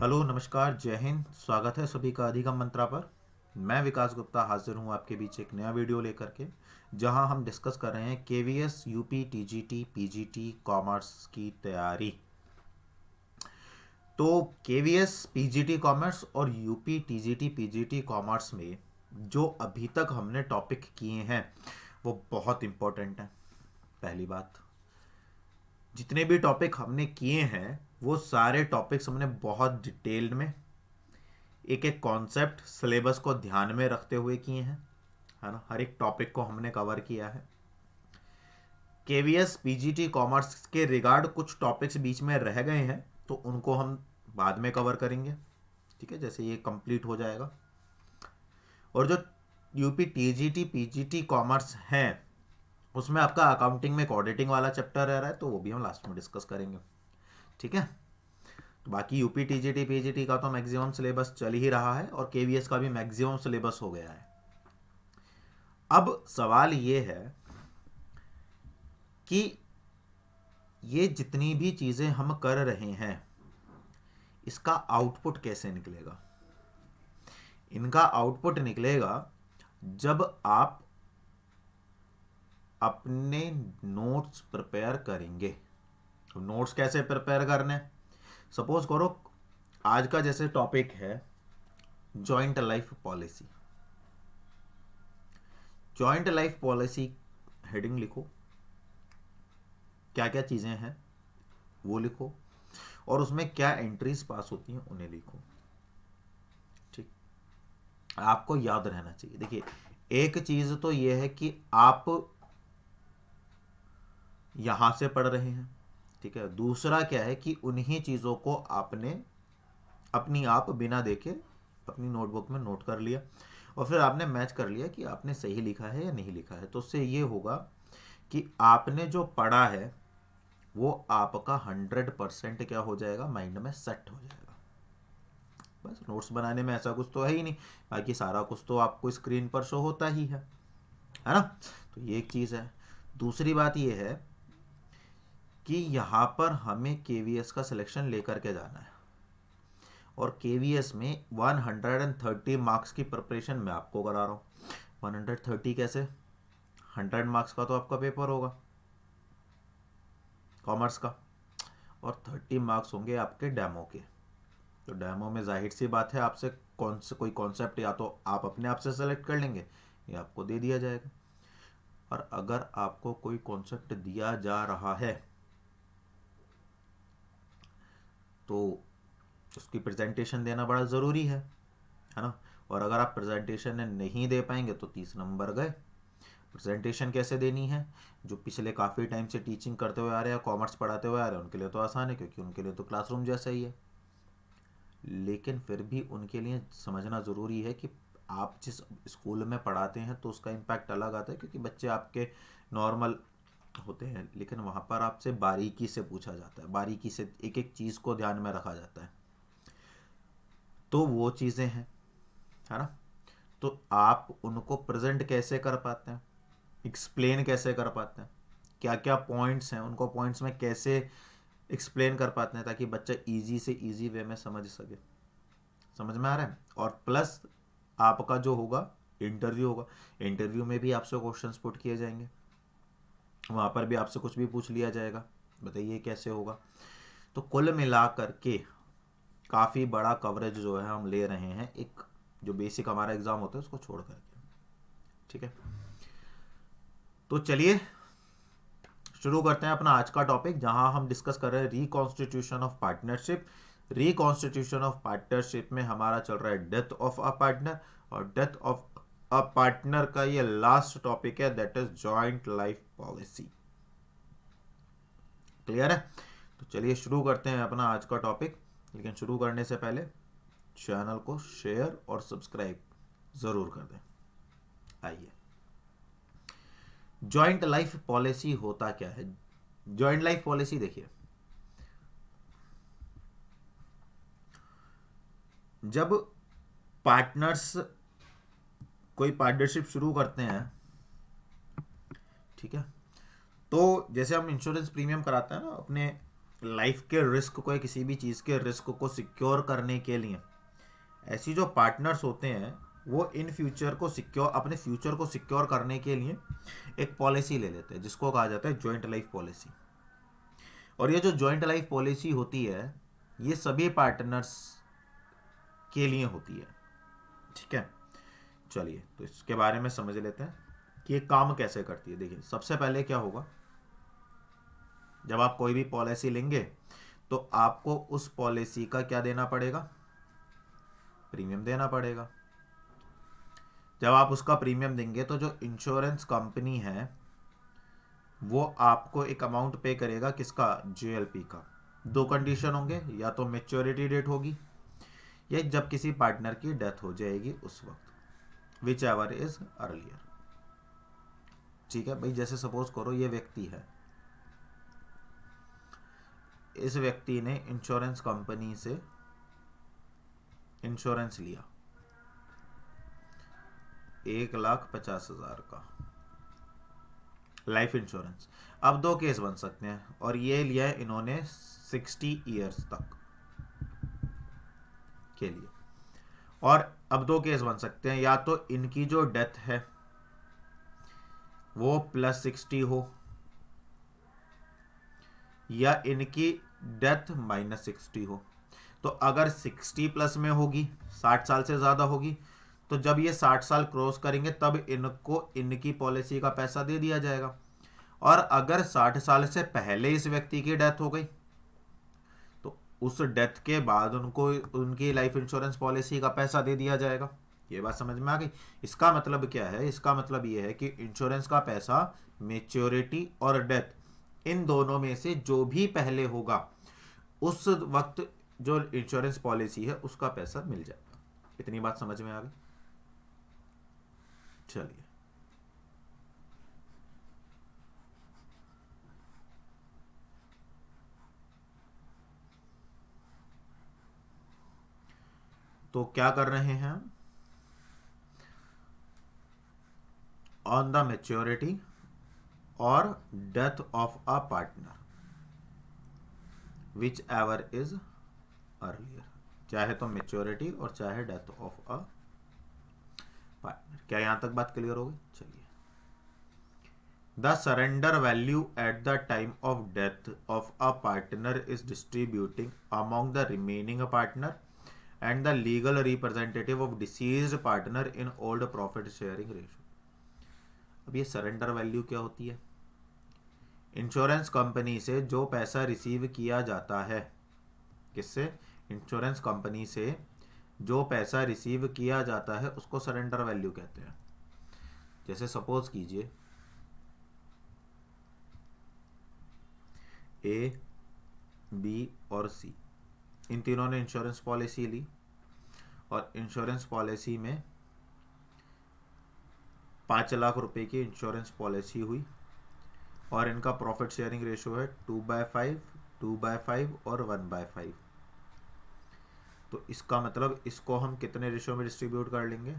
Hello नमस्कार जय हिंद। स्वागत है सभी का अधिगम मंत्रा पर। मैं विकास गुप्ता हाजिर हूँ आपके बीच एक नया वीडियो लेकर के, जहां हम डिस्कस कर रहे हैं KVS UP TGT PGT commerce की तैयारी। तो केवीएस पीजीटी कॉमर्स और यूपी टीजीटी पीजीटी कॉमर्स में जो अभी तक हमने टॉपिक किए हैं वो बहुत इम्पोर्टेंट हैं। पहली बात, जितने भी टॉपिक हमने किए हैं वो सारे टॉपिक्स हमने बहुत डिटेल्ड में एक एक कॉन्सेप्ट सिलेबस को ध्यान में रखते हुए किए हैं, है ना। हर एक टॉपिक को हमने कवर किया है। केवीएस पीजीटी कॉमर्स के रिगार्ड कुछ टॉपिक्स बीच में रह गए हैं, तो उनको हम बाद में कवर करेंगे, ठीक है, जैसे ये कंप्लीट हो जाएगा। और जो यूपी टीजीटी पीजीटी कॉमर्स है उसमें आपका अकाउंटिंग में एक ऑडिटिंग वाला चैप्टर रह रहा है, तो वो भी हम लास्ट में डिस्कस करेंगे, ठीक है। तो बाकी यूपी टीजीटी पीजीटी का तो मैक्सिमम सिलेबस चल ही रहा है और केवीएस का भी मैक्सिमम सिलेबस हो गया है। अब सवाल ये है कि ये जितनी भी चीजें हम कर रहे हैं इसका आउटपुट कैसे निकलेगा। इनका आउटपुट निकलेगा जब आप अपने नोट्स प्रिपेयर करेंगे। नोट्स कैसे प्रिपेयर करने, सपोज करो आज का जैसे टॉपिक है joint life policy. Joint life policy heading लिखो, क्या क्या चीजें हैं वो लिखो, और उसमें क्या एंट्रीज पास होती हैं उन्हें लिखो, ठीक। आपको याद रहना चाहिए। देखिए, एक चीज तो यह है कि आप यहां से पढ़ रहे हैं, ठीक है। दूसरा क्या है कि उन्हीं चीजों को आपने अपनी आप बिना देखे अपनी नोटबुक में नोट कर लिया और फिर आपने मैच कर लिया कि आपने सही लिखा है या नहीं लिखा है। तो उससे ये होगा कि आपने जो पढ़ा है वो आपका 100% क्या हो जाएगा, माइंड में सेट हो जाएगा। बस नोट्स बनाने में ऐसा कुछ तो है ही नहीं, बाकी सारा कुछ तो आपको स्क्रीन पर शो होता ही है ना। तो ये एक चीज़ है। दूसरी बात ये है कि यहाँ पर हमें केवीएस का सिलेक्शन लेकर के जाना है और केवीएस में 130 मार्क्स की प्रिपरेशन मैं आपको करा रहा हूँ। 130 कैसे, 100 मार्क्स का तो आपका पेपर होगा कॉमर्स का, और 30 मार्क्स होंगे आपके डेमो के। तो डेमो में जाहिर सी बात है आपसे कौन से कोई कॉन्सेप्ट या तो आप अपने आप से सेलेक्ट कर लेंगे या आपको दे दिया जाएगा। और अगर आपको कोई कॉन्सेप्ट दिया जा रहा है तो उसकी प्रेजेंटेशन देना बड़ा ज़रूरी है ना। और अगर आप प्रेजेंटेशन नहीं दे पाएंगे तो 30 नंबर गए। प्रेजेंटेशन कैसे देनी है, जो पिछले काफ़ी टाइम से टीचिंग करते हुए आ रहे हैं, कॉमर्स पढ़ाते हुए आ रहे हैं, उनके लिए तो आसान है क्योंकि उनके लिए तो क्लासरूम जैसा ही है। लेकिन फिर भी उनके लिए समझना ज़रूरी है कि आप जिस स्कूल में पढ़ाते हैं तो उसका इम्पैक्ट अलग आता है, क्योंकि बच्चे आपके नॉर्मल होते हैं लेकिन वहाँ पर आपसे बारीकी से पूछा जाता है, बारीकी से एक एक चीज़ को ध्यान में रखा जाता है। तो वो चीज़ें हैं, है ना। तो आप उनको प्रेजेंट कैसे कर पाते हैं, एक्सप्लेन कैसे कर पाते हैं, क्या क्या पॉइंट्स हैं उनको पॉइंट्स में कैसे एक्सप्लेन कर पाते हैं ताकि बच्चा इजी से इजी वे में समझ सके। समझ में आ रहा है। और प्लस आपका जो होगा इंटरव्यू होगा, इंटरव्यू में भी आपसे क्वेश्चंस पुट किए जाएंगे, वहाँ पर भी आपसे कुछ भी पूछ लिया जाएगा, बताइए कैसे होगा। तो कुल मिला करके काफ़ी बड़ा कवरेज जो है हम ले रहे हैं, एक जो बेसिक हमारा एग्ज़ाम होता है उसको छोड़ करके, ठीक है। तो चलिए शुरू करते हैं अपना आज का टॉपिक, जहां हम डिस्कस कर रहे हैं reconstitution of partnership. Reconstitution of partnership में हमारा चल रहा है डेथ ऑफ अ पार्टनर, और डेथ ऑफ अ पार्टनर का ये लास्ट टॉपिक है, that is joint life policy. Clear है। तो चलिए शुरू करते हैं अपना आज का टॉपिक, लेकिन शुरू करने से पहले चैनल को शेयर और सब्सक्राइब जरूर कर दें। आइए, जॉइंट लाइफ पॉलिसी होता क्या है। जॉइंट लाइफ पॉलिसी देखिए, जब पार्टनर्स कोई पार्टनरशिप शुरू करते हैं, ठीक है, तो जैसे हम इंश्योरेंस प्रीमियम कराते हैं ना अपने लाइफ के रिस्क को या किसी भी चीज़ के रिस्क को सिक्योर करने के लिए ऐसी जो पार्टनर्स होते हैं वो इन फ्यूचर को सिक्योर, अपने फ्यूचर को सिक्योर करने के लिए एक पॉलिसी ले लेते हैं जिसको कहा जाता है जॉइंट लाइफ पॉलिसी। और ये जो जॉइंट लाइफ पॉलिसी होती है ये सभी पार्टनर्स के लिए होती है। ठीक है, चलिए तो इसके बारे में समझ लेते हैं कि ये काम कैसे करती है। देखिए सबसे पहले क्या होगा, जब आप कोई भी पॉलिसी लेंगे तो आपको उस पॉलिसी का क्या देना पड़ेगा, प्रीमियम देना पड़ेगा। जब आप उसका प्रीमियम देंगे तो जो इंश्योरेंस कंपनी है वो आपको एक अमाउंट पे करेगा, किसका, जेएलपी का। दो कंडीशन होंगे, या तो मैच्योरिटी डेट होगी या जब किसी पार्टनर की डेथ हो जाएगी उस वक्त, विच एवर इज अर्लियर। ठीक है भाई, जैसे सपोज करो ये व्यक्ति है, इस व्यक्ति ने इंश्योरेंस कंपनी से इंश्योरेंस लिया 1,50,000 का लाइफ इंश्योरेंस। अब दो केस बन सकते हैं, और ये लिया है इन्होंने 60 ईयर्स तक के लिए। और अब दो केस बन सकते हैं, या तो इनकी जो डेथ है वो +60 हो, या इनकी डेथ -60 हो। तो अगर 60 प्लस में होगी, 60 साल से ज़्यादा होगी, तो जब ये 60 साल क्रॉस करेंगे तब इनको इनकी पॉलिसी का पैसा दे दिया जाएगा। और अगर 60 साल से पहले इस व्यक्ति की डेथ हो गई तो उस डेथ के बाद उनको उनकी लाइफ इंश्योरेंस पॉलिसी का पैसा दे दिया जाएगा। ये बात समझ में आ गई। इसका मतलब क्या है, इसका मतलब ये है कि इंश्योरेंस का पैसा मैच्योरिटी और डेथ इन दोनों में से जो भी पहले होगा उस वक्त जो इंश्योरेंस पॉलिसी है उसका पैसा मिल जाएगा। इतनी बात समझ में आ गई। चलिए तो क्या कर रहे हैं, ऑन द मैच्योरिटी और death of a partner which ever is earlier, चाहे तो मैच्योरिटी और चाहे डेथ ऑफ अ पार्टनर। क्या यहां तक बात क्लियर हो गई? चलिए, the surrender value at the time of death of a partner is distributing among the remaining partner and the legal representative of deceased partner in old profit sharing ratio. अब ये surrender value क्या होती है, insurance company से जो पैसा receive किया जाता है, किससे, इंश्योरेंस कंपनी से जो पैसा रिसीव किया जाता है उसको सरेंडर वैल्यू कहते हैं। जैसे सपोज कीजिए ए, बी और सी, इन तीनों ने इंश्योरेंस पॉलिसी ली और इंश्योरेंस पॉलिसी में 5 लाख रुपए की इंश्योरेंस पॉलिसी हुई और इनका प्रॉफिट शेयरिंग रेशियो है 2/5, 2/5 और 1/5। तो इसका मतलब इसको हम कितने रेशियो में डिस्ट्रीब्यूट कर लेंगे,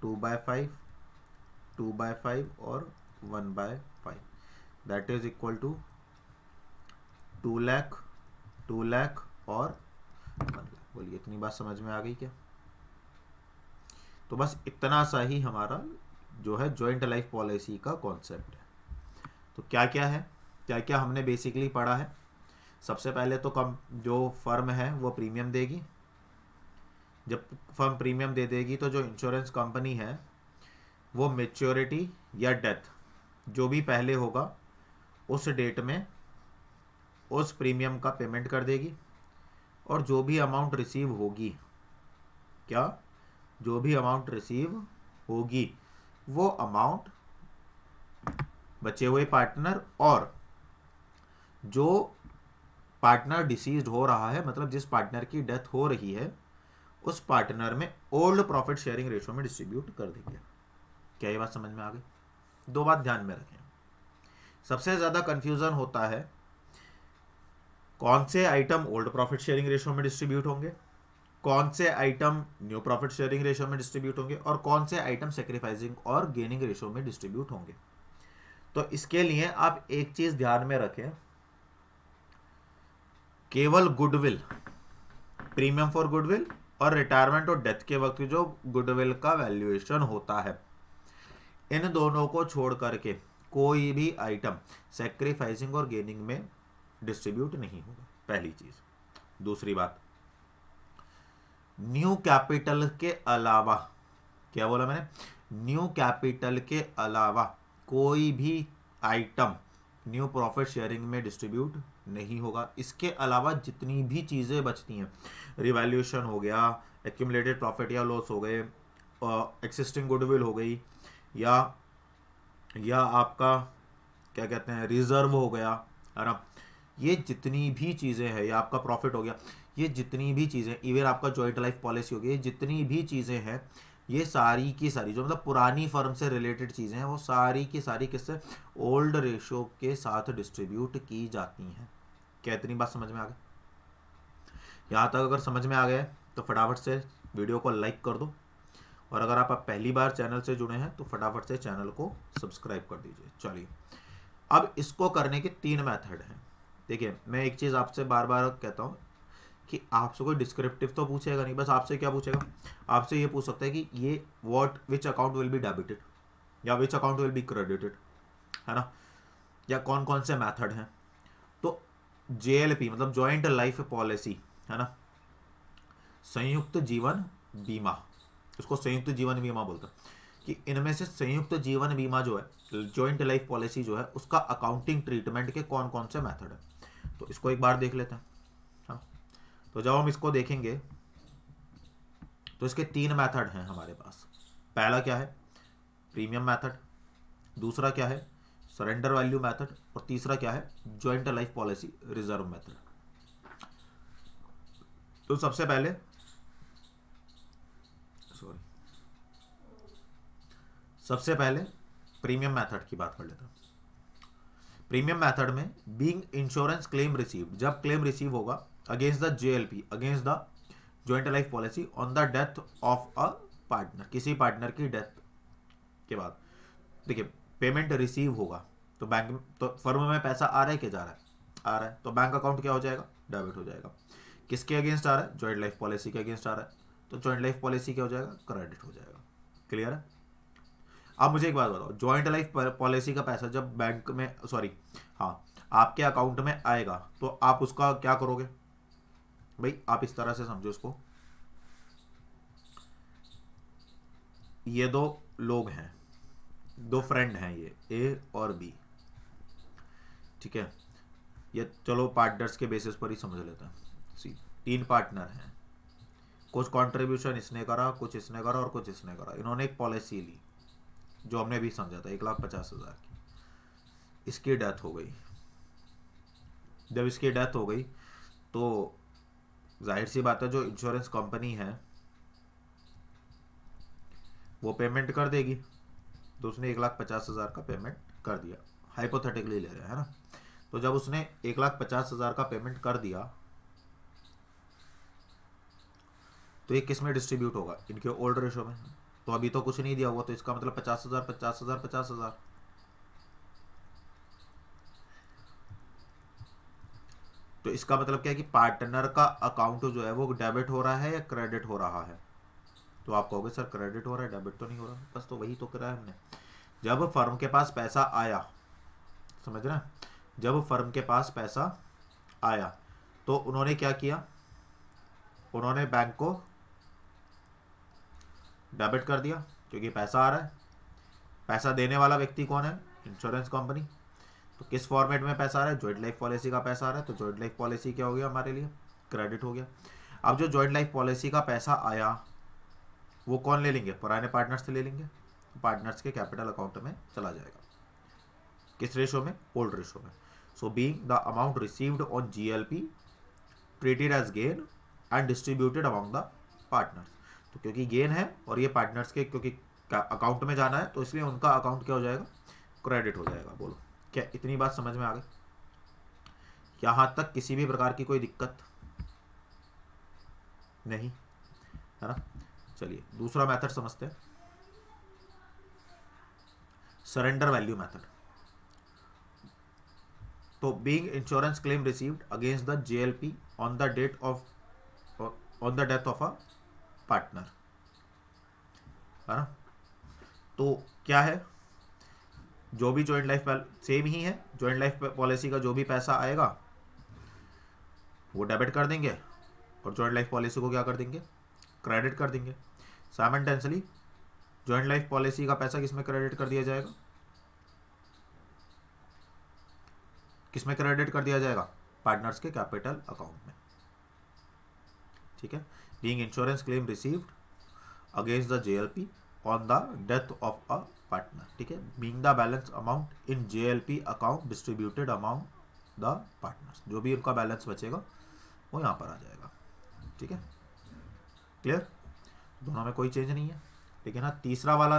2/5, 2/5 और 1/5। That is equal to 2 lakh, 2 lakh और 1 लाख। बोलिए इतनी बात समझ में आ गई क्या? तो बस इतना सा ही हमारा जो है जॉइंट लाइफ पॉलिसी का कॉन्सेप्ट है। तो क्या क्या है, क्या क्या हमने बेसिकली पढ़ा है। सबसे पहले तो कम जो फर्म है वो प्रीमियम देगी। जब फर्म प्रीमियम दे देगी तो जो इंश्योरेंस कंपनी है वो मैच्योरिटी या डेथ जो भी पहले होगा उस डेट में उस प्रीमियम का पेमेंट कर देगी। और जो भी अमाउंट रिसीव होगी, क्या, जो भी अमाउंट रिसीव होगी वो अमाउंट बचे हुए पार्टनर और जो पार्टनर डिसीज्ड हो रहा है, मतलब जिस पार्टनर की डेथ हो रही है, उस पार्टनर में ओल्ड प्रॉफिट शेयरिंग रेशियो में डिस्ट्रीब्यूट कर देंगे। क्या ये बात समझ में आ गई? दो बात ध्यान में रखें, सबसे ज्यादा कंफ्यूजन होता है कौन से item old profit sharing ratio में डिस्ट्रीब्यूट होंगे, कौन से item new profit sharing ratio में डिस्ट्रीब्यूट होंगे और कौन से आइटम सेक्रीफाइसिंग और गेनिंग रेशियो में डिस्ट्रीब्यूट होंगे। तो इसके लिए आप एक चीज ध्यान में रखें, केवल गुडविल, प्रीमियम फॉर गुडविल और रिटायरमेंट और डेथ के वक्त जो गुडविल का वैल्यूएशन होता है, इन दोनों को छोड़ करके कोई भी आइटम सेक्रीफाइसिंग और गेनिंग में डिस्ट्रीब्यूट नहीं होगा, पहली चीज। दूसरी बात, न्यू कैपिटल के अलावा, क्या बोला मैंने, न्यू कैपिटल के अलावा कोई भी आइटम न्यू प्रॉफिट शेयरिंग में डिस्ट्रीब्यूट नहीं होगा। इसके अलावा जितनी भी चीज़ें बचती हैं, रिवैल्यूएशन हो गया, एक्यूमुलेटेड प्रॉफिट या लॉस हो गए, एक्सिस्टिंग गुडविल हो गई, या आपका क्या कहते हैं रिजर्व हो गया, है ना, ये जितनी भी चीज़ें हैं, या आपका प्रॉफिट हो गया, ये जितनी भी चीज़ें, इवन आपका जॉइंट लाइफ पॉलिसी हो गई, ये जितनी भी चीज़ें हैं, ये सारी की सारी जो मतलब पुरानी फर्म से रिलेटेड चीज़ें हैं, वो सारी की सारी किससे, ओल्ड रेशो के साथ डिस्ट्रीब्यूट की जाती हैं। क्या इतनी बात समझ में आ गई? यहाँ तक अगर समझ में आ गया तो फटाफट से वीडियो को लाइक कर दो, और अगर आप पहली बार चैनल से जुड़े हैं तो फटाफट से चैनल को सब्सक्राइब कर दीजिए। चलिए, अब इसको करने के 3 मेथड हैं। देखिए, मैं एक चीज़ आपसे बार बार कहता हूँ कि आपसे कोई डिस्क्रिप्टिव तो पूछेगा नहीं, बस आपसे क्या पूछेगा, आपसे ये पूछ सकता है कि ये which account will be debited या which account will be credited, है ना, या कौन कौन से मेथड हैं। तो JLP मतलब जॉइंट लाइफ पॉलिसी, है ना, संयुक्त जीवन बीमा, इसको संयुक्त जीवन बीमा बोलते हैं, कि इनमें से संयुक्त जीवन बीमा जो है, जॉइंट लाइफ पॉलिसी जो है, उसका अकाउंटिंग ट्रीटमेंट के कौन कौन से मेथड है, तो इसको एक बार देख लेते हैं। हाँ, तो जब हम इसको देखेंगे तो इसके 3 मेथड हैं हमारे पास। पहला क्या है, प्रीमियम मेथड, दूसरा क्या है, सरेंडर वैल्यू मेथड, और तीसरा क्या है, joint life policy reserve method. तो सबसे पहले प्रीमियम मेथड की बात कर लेते हैं। प्रीमियम मेथड में बीइंग इंश्योरेंस क्लेम रिसीव्ड, जब क्लेम रिसीव होगा against the JLP, against the joint life policy on the death of a partner, किसी पार्टनर की डेथ के बाद, देखिए पेमेंट रिसीव होगा तो बैंक, तो फर्म में पैसा आ रहा है कि जा रहा है, आ रहा है, तो बैंक अकाउंट क्या हो जाएगा, डेबिट हो जाएगा। किसके अगेंस्ट आ रहा है, जॉइंट लाइफ पॉलिसी के अगेंस्ट आ रहा है, तो जॉइंट लाइफ पॉलिसी क्या हो जाएगा, क्रेडिट हो जाएगा। क्लियर है? अब मुझे एक बात बताओ, जॉइंट लाइफ पॉलिसी का पैसा जब बैंक में, सॉरी हाँ, आपके अकाउंट में आएगा तो आप उसका क्या करोगे भाई, आप इस तरह से समझो उसको, ये 2 लोग हैं, 2 फ्रेंड हैं, ये A और B, ठीक है, ये चलो पार्टनर्स के बेसिस पर ही समझ लेते हैं। 3 पार्टनर हैं, कुछ कंट्रीब्यूशन इसने करा, कुछ इसने करा और कुछ इसने करा, इन्होंने एक पॉलिसी ली जो हमने भी समझा था 1,50,000 की। इसकी डेथ हो गई, जब इसकी डेथ हो गई तो जाहिर सी बात है जो इंश्योरेंस कंपनी है वो पेमेंट कर देगी, तो उसने 1,50,000 का पेमेंट कर दिया, हाइपोथेटिकली ले रहे हैं, है ना। तो जब उसने 1,50,000 का पेमेंट कर दिया तो ये किस में डिस्ट्रीब्यूट होगा, इनके ओल्ड रेशो में। तो अभी तो कुछ नहीं दिया हुआ, तो इसका मतलब 50,000 50,000 50,000, तो इसका मतलब क्या है कि पार्टनर का अकाउंट जो है वो डेबिट हो रहा है या क्रेडिट हो रहा है। तो आप कहोगे सर क्रेडिट हो रहा है, डेबिट तो नहीं हो रहा, बस तो वही तो करा है हमने। जब फर्म के पास पैसा आया, समझ रहे हैं, जब फर्म के पास पैसा आया तो उन्होंने क्या किया, उन्होंने बैंक को डेबिट कर दिया क्योंकि पैसा आ रहा है। पैसा देने वाला व्यक्ति कौन है, इंश्योरेंस कंपनी। तो किस फॉर्मेट में पैसा आ रहा है, जॉइंट लाइफ पॉलिसी का पैसा आ रहा है, तो जॉइंट लाइफ पॉलिसी क्या हो गया हमारे लिए, क्रेडिट हो गया। अब जो जॉइंट लाइफ पॉलिसी का पैसा आया वो कौन ले लेंगे, पुराने पार्टनर्स से ले लेंगे, पार्टनर्स के कैपिटल अकाउंट में चला जाएगा, किस रेशो में, ओल्ड रेशो में। So being the amount received on GLP treated as gain and distributed among the partners. तो क्योंकि गेन है और ये पार्टनर्स के क्योंकि अकाउंट में जाना है तो इसलिए उनका अकाउंट क्या हो जाएगा, क्रेडिट हो जाएगा। बोलो क्या इतनी बात समझ में आ गई? यहां तक किसी भी प्रकार की कोई दिक्कत नहीं है ना। चलिए दूसरा मेथड समझते हैं, सरेंडर वैल्यू मेथड। तो being insurance claim received against the JLP on the date of on the death of a partner, है ना। तो क्या है, जो भी जॉइंट लाइफ सेम ही है, जॉइंट लाइफ पॉलिसी का जो भी पैसा आएगा वो डेबिट कर देंगे और जॉइंट लाइफ पॉलिसी को क्या कर देंगे, क्रेडिट कर देंगे। साइमल्टेनियसली जॉइंट लाइफ पॉलिसी का पैसा किसमें क्रेडिट कर दिया जाएगा, किसमें क्रेडिट कर दिया जाएगा, पार्टनर्स के कैपिटल अकाउंट में, ठीक है। Being insurance claim received against the JLP on the death of a partner, ठीक है। Being the balance amount in JLP account distributed amount the partners, जो भी उनका बैलेंस बचेगा वो यहाँ पर आ जाएगा, ठीक है। क्लियर, दोनों में कोई चेंज नहीं है। लेकिन हाँ, तीसरा वाला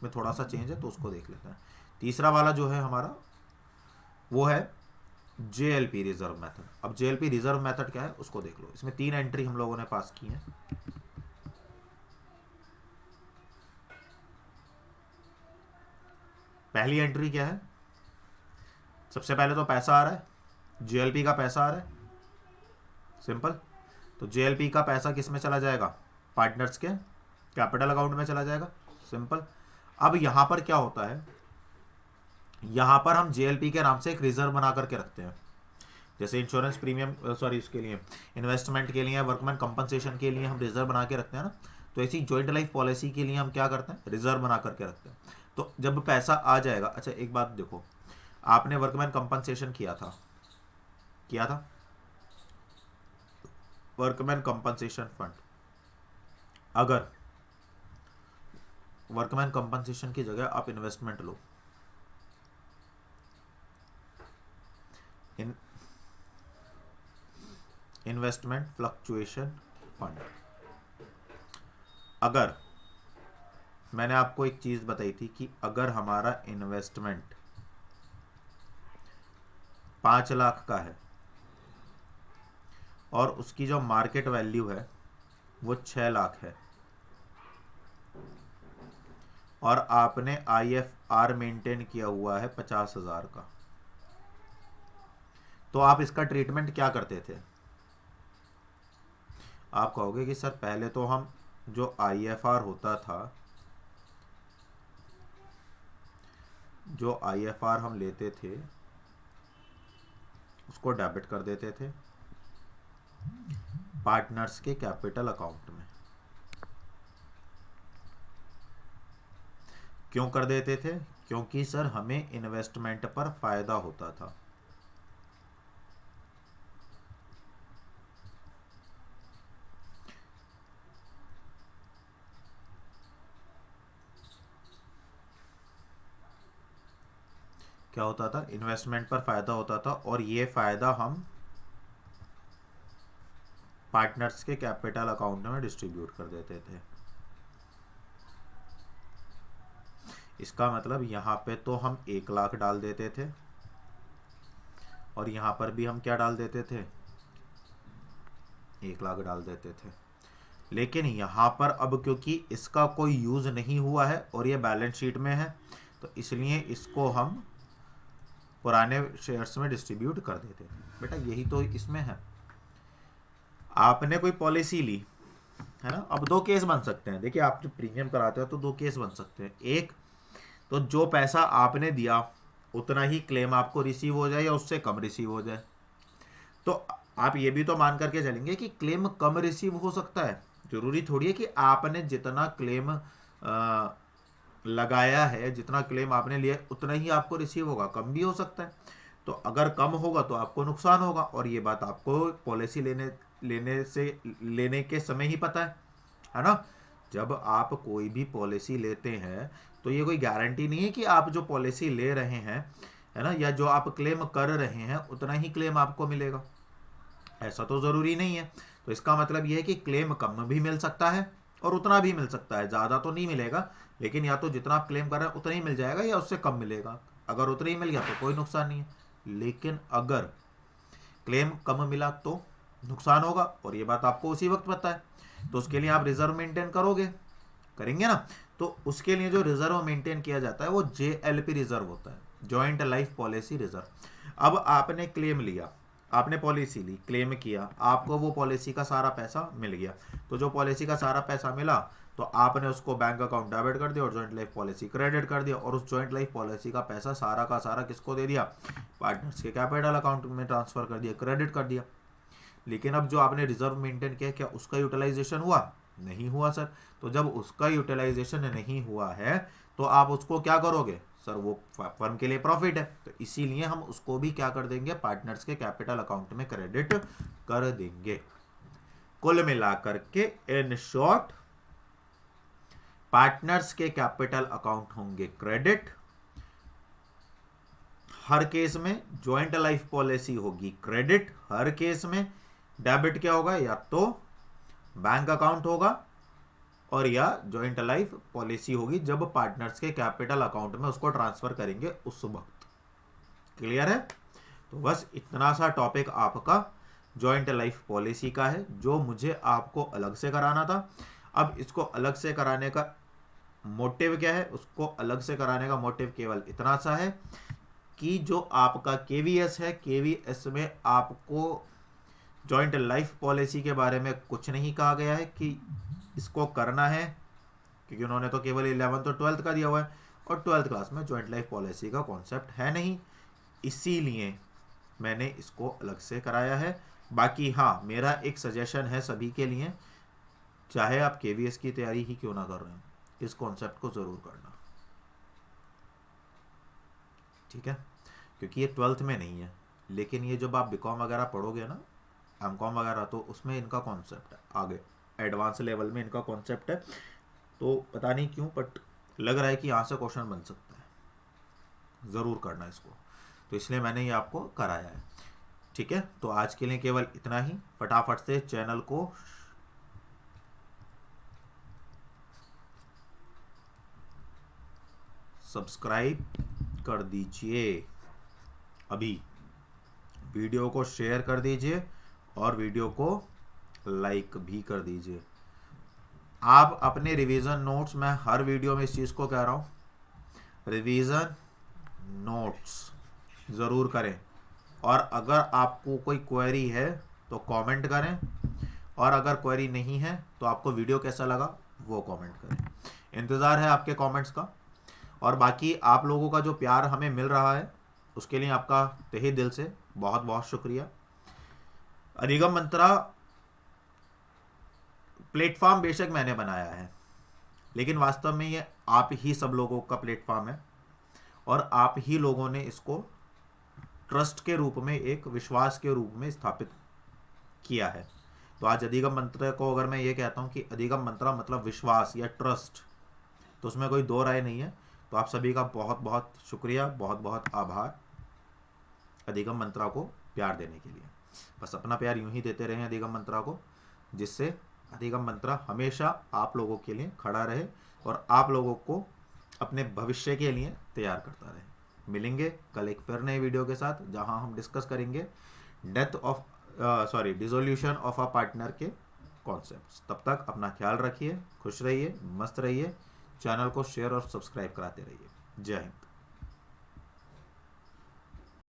में थोड़ा सा चेंज है, तो उसको देख लेते हैं। तीसरा वाला जो है हमारा वो है JLP रिजर्व मेथड। अब JLP रिजर्व मेथड क्या है उसको देख लो। इसमें 3 एंट्री हम लोगों ने पास की हैं। पहली एंट्री क्या है, सबसे पहले तो पैसा आ रहा है, JLP का पैसा आ रहा है, सिंपल। तो JLP का पैसा किस में चला जाएगा, पार्टनर्स के कैपिटल अकाउंट में चला जाएगा, सिंपल। अब यहां पर क्या होता है, यहां पर हम JLP के नाम से एक रिजर्व बना करके रखते हैं। जैसे इंश्योरेंस प्रीमियम इसके लिए, इन्वेस्टमेंट के लिए, वर्कमैन कंपनसेशन के लिए हम रिजर्व बना के रखते हैं ना, तो ऐसी जॉइंट लाइफ पॉलिसी के लिए हम क्या करते हैं, रिजर्व बना करके रखते हैं। तो जब पैसा आ जाएगा, अच्छा एक बात देखो, आपने वर्कमैन कंपनसेशन किया था वर्कमैन कंपनसेशन फंड, अगर वर्कमैन कंपनसेशन की जगह आप इन्वेस्टमेंट लो, इन्वेस्टमेंट फ्लक्चुएशन फंड, अगर मैंने आपको एक चीज बताई थी कि अगर हमारा इन्वेस्टमेंट 5 लाख का है और उसकी जो मार्केट वैल्यू है वो 6 लाख है, और आपने IFR मेंटेन किया हुआ है 50,000 का, तो आप इसका ट्रीटमेंट क्या करते थे। आप कहोगे कि सर पहले तो हम जो IFR होता था, जो IFR हम लेते थे उसको डेबिट कर देते थे पार्टनर्स के कैपिटल अकाउंट में। क्यों कर देते थे, क्योंकि सर हमें इन्वेस्टमेंट पर फायदा होता था। क्या होता था, इन्वेस्टमेंट पर फायदा होता था, और ये फायदा हम पार्टनर्स के कैपिटल अकाउंट में डिस्ट्रीब्यूट कर देते थे। इसका मतलब यहाँ पे तो हम 1 लाख डाल देते थे, और यहाँ पर भी हम क्या डाल देते थे, 1 लाख डाल देते थे। लेकिन यहाँ पर अब क्योंकि इसका कोई यूज नहीं हुआ है और ये बैलेंस शीट में है, तो इसलिए इसको हम पुराने शेयर्स में डिस्ट्रीब्यूट कर देते थे। बेटा यही तो इसमें है, आपने कोई पॉलिसी ली है ना। अब 2 केस बन सकते हैं, देखिए आप जब प्रीमियम कराते हो तो 2 केस बन सकते हैं। एक तो जो पैसा आपने दिया उतना ही क्लेम आपको रिसीव हो जाए या उससे कम रिसीव हो जाए। तो आप ये भी तो मान करके चलेंगे कि क्लेम कम रिसीव हो सकता है, जरूरी थोड़ी है कि आपने जितना क्लेम लगाया है, जितना क्लेम आपने लिया उतना ही आपको रिसीव होगा, कम भी हो सकता है। तो अगर कम होगा तो आपको नुकसान होगा, और ये बात आपको पॉलिसी लेने के समय ही पता है ना। जब आप कोई भी पॉलिसी लेते हैं तो ये कोई गारंटी नहीं है कि आप जो पॉलिसी ले रहे हैं, है ना, या जो आप क्लेम कर रहे हैं उतना ही क्लेम आपको मिलेगा, ऐसा तो ज़रूरी नहीं है। तो इसका मतलब ये है कि क्लेम कम भी मिल सकता है और उतना भी मिल सकता है, ज़्यादा तो नहीं मिलेगा, लेकिन या तो जितना आप क्लेम कर रहे हैं उतना ही मिल जाएगा या उससे कम मिलेगा। अगर उतना ही मिल गया तो कोई नुकसान नहीं है, लेकिन अगर क्लेम कम मिला तो नुकसान होगा, और ये बात आपको उसी वक्त पता है। तो उसके लिए आप रिजर्व मेंटेन करेंगे ना। तो उसके लिए जो रिजर्व मेंटेन किया जाता है वो JLP रिजर्व होता है, जॉइंट लाइफ पॉलिसी रिजर्व। अब आपने क्लेम लिया, आपने पॉलिसी ली, क्लेम किया, आपको वो पॉलिसी का सारा पैसा मिल गया। तो जो पॉलिसी का सारा पैसा मिला तो आपने उसको बैंक अकाउंट डेबिट कर दिया और जॉइंट लाइफ पॉलिसी क्रेडिट कर दिया, और उस जॉइंट लाइफ पॉलिसी का पैसा सारा का सारा किसको दे दिया? पार्टनर्स के कैपिटल अकाउंट में ट्रांसफर कर दिया, क्रेडिट कर दिया। लेकिन अब जो आपने रिजर्व मेंटेन किया, क्या उसका यूटिलाइजेशन हुआ? नहीं हुआ सर। तो जब उसका यूटिलाइजेशन नहीं हुआ है तो आप उसको क्या करोगे सर? वो फर्म के लिए प्रॉफिट है, तो इसीलिए हम उसको भी क्या कर देंगे? पार्टनर्स के कैपिटल अकाउंट में क्रेडिट कर देंगे। कुल मिलाकर के इन शॉर्ट पार्टनर्स के कैपिटल अकाउंट होंगे क्रेडिट, हर केस में ज्वाइंट लाइफ पॉलिसी होगी क्रेडिट, हर केस में डेबिट क्या होगा? या तो बैंक अकाउंट होगा और या ज्वाइंट लाइफ पॉलिसी होगी जब पार्टनर्स के कैपिटल अकाउंट में उसको ट्रांसफर करेंगे उस वक्त। क्लियर है? तो बस इतना सा टॉपिक आपका ज्वाइंट लाइफ पॉलिसी का है जो मुझे आपको अलग से कराना था। अब इसको अलग से कराने का मोटिव क्या है? उसको अलग से कराने का मोटिव केवल इतना सा है कि जो आपका केवीएस है, केवीएस में आपको जॉइंट लाइफ पॉलिसी के बारे में कुछ नहीं कहा गया है कि इसको करना है, क्योंकि उन्होंने तो केवल 11th और 12th का दिया हुआ है और 12th क्लास में जॉइंट लाइफ पॉलिसी का कॉन्सेप्ट है नहीं, इसीलिए मैंने इसको अलग से कराया है। बाकी हाँ, मेरा एक सजेशन है सभी के लिए, चाहे आप केवीएस की तैयारी ही क्यों ना कर रहे हैं, इस कॉन्सेप्ट को ज़रूर करना, ठीक है? क्योंकि ये 12th में नहीं है, लेकिन ये जब आप बीकॉम वगैरह पढ़ोगे ना, एमकॉम वगैरह, तो उसमें इनका कॉन्सेप्ट है, आगे एडवांस लेवल में इनका कॉन्सेप्ट है। तो पता नहीं क्यों बट लग रहा है कि यहाँ से क्वेश्चन बन सकता है, ज़रूर करना इसको, तो इसलिए मैंने ये आपको कराया है, ठीक है? तो आज के लिए केवल इतना ही। फटाफट से चैनल को सब्सक्राइब कर दीजिए, अभी वीडियो को शेयर कर दीजिए और वीडियो को लाइक भी कर दीजिए। आप अपने रिवीजन नोट्स, मैं हर वीडियो में इस चीज़ को कह रहा हूँ, रिवीजन नोट्स ज़रूर करें, और अगर आपको कोई क्वेरी है तो कमेंट करें, और अगर क्वेरी नहीं है तो आपको वीडियो कैसा लगा वो कमेंट करें। इंतज़ार है आपके कमेंट्स का, और बाकी आप लोगों का जो प्यार हमें मिल रहा है उसके लिए आपका तहे दिल से बहुत बहुत शुक्रिया। अधिगम मंत्रा प्लेटफॉर्म बेशक मैंने बनाया है, लेकिन वास्तव में ये आप ही सब लोगों का प्लेटफॉर्म है, और आप ही लोगों ने इसको ट्रस्ट के रूप में, एक विश्वास के रूप में स्थापित किया है। तो आज अधिगम मंत्र को अगर मैं ये कहता हूँ कि अधिगम मंत्रा मतलब विश्वास या ट्रस्ट, तो उसमें कोई दो राय नहीं है। तो आप सभी का बहुत बहुत शुक्रिया, बहुत बहुत आभार अधिगम मंत्रा को प्यार देने के लिए। बस अपना प्यार यूं ही देते रहें अधिगम मंत्रा को, जिससे अधिगम मंत्रा हमेशा आप लोगों के लिए खड़ा रहे और आप लोगों को अपने भविष्य के लिए तैयार करता रहे। मिलेंगे कल एक फिर नए वीडियो के साथ, जहां हम डिस्कस करेंगे डिसोल्यूशन ऑफ अ पार्टनर के कॉन्सेप्ट्स। तब तक अपना ख्याल रखिए, खुश रहिए, मस्त रहिए, चैनल को शेयर और सब्सक्राइब कराते रहिए। जय हिंद।